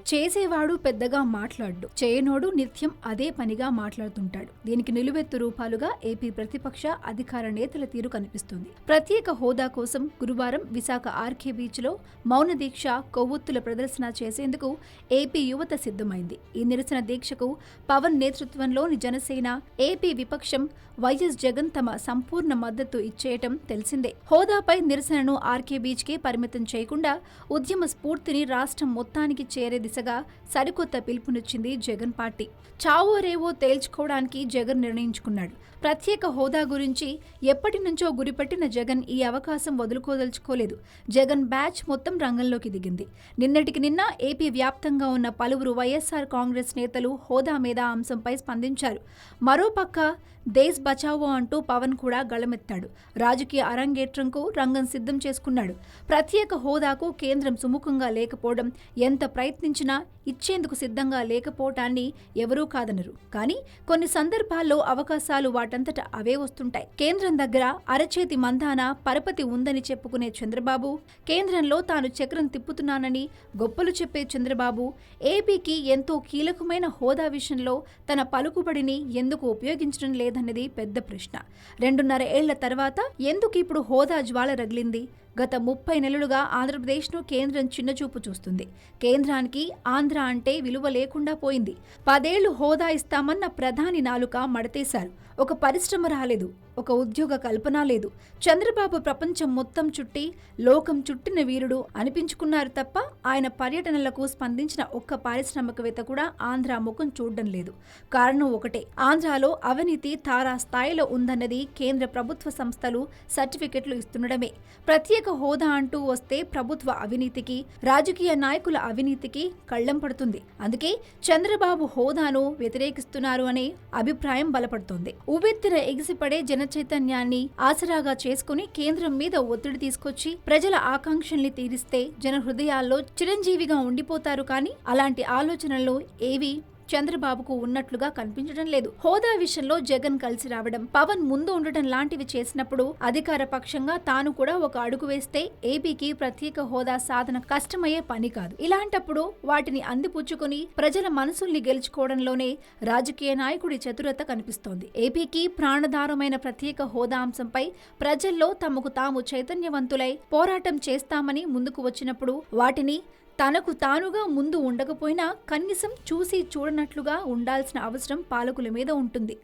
చేసేవాడు పెద్దగా మాట్లాడు, చేయనోడు నిత్యం అదే పనిగా మాట్లాడుతుంటాడు. దీనికి నిలువెత్తు రూపాలుగా ఏపీ ప్రతిపక్ష అధికార నేతల తీరు కనిపిస్తుంది. ప్రత్యేక హోదా కోసం గురువారం విశాఖ ఆర్కే బీచ్ లో మౌన దీక్ష, కొవ్వొత్తుల ప్రదర్శన చేసేందుకు ఏపీ యువత సిద్ధమైంది. ఈ నిరసన దీక్షకు పవన్ నేతృత్వంలోని జనసేన, ఏపీ విపక్షం వైఎస్ జగన్ తమ సంపూర్ణ మద్దతు ఇచ్చేయటం తెలిసిందే. హోదాపై నిరసనను ఆర్కే బీచ్ కే పరిమితం చేయకుండా ఉద్యమ స్ఫూర్తిని రాష్ట్రం మొత్తానికి చేరే దిశగా సరికొత్త పిలుపునిచ్చింది జగన్ పార్టీ. చావో రేవో తేల్చుకోవడానికి జగన్ నిర్ణయించుకున్నాడు. ప్రత్యేక హోదా గురించి ఎప్పటి నుంచో గురిపెట్టిన జగన్ ఈ అవకాశం వదులుకోదలుచుకోలేదు. జగన్ బ్యాచ్ మొత్తం రంగంలోకి దిగింది. నిన్నటికి నిన్న ఏపీ వ్యాప్తంగా ఉన్న పలువురు వైఎస్ఆర్ కాంగ్రెస్ నేతలు హోదా మీద అంశంపై స్పందించారు. మరోపక్క దేశ్ బచావో అంటూ పవన్ కూడా గళమెత్తాడు. రాజకీయ అరంగేట్రంకు రంగం సిద్ధం చేసుకున్నాడు. ప్రత్యేక హోదాకు కేంద్రం సుముఖంగా లేకపోవడం, ఎంత ప్రయత్నించినా ఇచ్చేందుకు సిద్ధంగా లేకపోవటాన్ని ఎవరూ కాదనరు. కానీ కొన్ని సందర్భాల్లో అవకాశాలు వాటంతట అవే వస్తుంటాయి. కేంద్రం దగ్గర అరచేతి మందాన పరపతి ఉందని చెప్పుకునే చంద్రబాబు, కేంద్రంలో తాను చక్రం తిప్పుతున్నానని గొప్పలు చెప్పే చంద్రబాబు, ఏపీకి ఎంతో కీలకమైన హోదా విషయంలో తన పలుకుబడిని ఎందుకు ఉపయోగించడం లేదన్నది పెద్ద ప్రశ్న. 2.5 ఏళ్ల తర్వాత ఎందుకు ఇప్పుడు హోదా జ్వాల రగిలింది? గత 30 నెలలుగా ఆంధ్రప్రదేశ్ను కేంద్రం చిన్నచూపు చూస్తుంది. కేంద్రానికి ఆంధ్ర అంటే విలువ లేకుండా పోయింది. 10 ఏళ్లు హోదా ఇస్తామన్న ప్రధాని నాలుక మడతేశారు. ఒక పరిశ్రమ రాలేదు, ఒక ఉద్యోగ కల్పన లేదు. చంద్రబాబు ప్రపంచం మొత్తం చుట్టి లోకం చుట్టిన వీరుడు అనిపించుకున్నారు తప్ప ఆయన పర్యటనలకు స్పందించిన ఒక్క పారిశ్రామికవేత్త కూడా ఆంధ్ర ముఖం చూడడం లేదు. కారణం ఒకటే, ఆంధ్రాలో అవినీతి తారా స్థాయిలో ఉందన్నది కేంద్ర ప్రభుత్వ సంస్థలు సర్టిఫికెట్లు ఇస్తుండడమే. ప్రత్యేక హోదా అంటూ వస్తే ప్రభుత్వ అవినీతికి, రాజకీయ నాయకుల అవినీతికి కళ్లెం పడుతుంది. అందుకే చంద్రబాబు హోదాను వ్యతిరేకిస్తున్నారు అనే అభిప్రాయం బలపడుతోంది. ఉవ్వెత్తిన ఎగిసిపడే జనచైతన్యాన్ని ఆసరాగా చేసుకుని కేంద్రం మీద ఒత్తిడి తీసుకొచ్చి ప్రజల ఆకాంక్షల్ని తీరిస్తే జన హృదయాల్లో చిరంజీవిగా ఉండిపోతారు. కానీ అలాంటి ఆలోచనలు ఏవి చంద్రబాబుకు ఉన్నట్లుగా కనిపించడం లేదు. హోదా విషయంలో జగన్ కలిసి రావడం, పవన్ ముందు ఉండటం లాంటివి చేసినప్పుడు అధికార పక్షంగా తాను కూడా ఒక అడుగు వేస్తే ఏపీకి ప్రత్యేక హోదా సాధన కష్టమయ్యే పని కాదు. ఇలాంటప్పుడు వాటిని అందిపుచ్చుకుని ప్రజల మనసుల్ని గెలుచుకోవడంలోనే రాజకీయ నాయకుడి చతురత కనిపిస్తోంది. ఏపీకి ప్రాణధారమైన ప్రత్యేక హోదా అంశంపై ప్రజల్లో తమకు తాము చైతన్యవంతులై పోరాటం చేస్తామని ముందుకు వచ్చినప్పుడు వాటిని తనకు తానుగా ముందు ఉండకపోయినా కనీసం చూసి చూడనట్లుగా ఉండాల్సిన అవసరం పాలకుల మీద ఉంటుంది.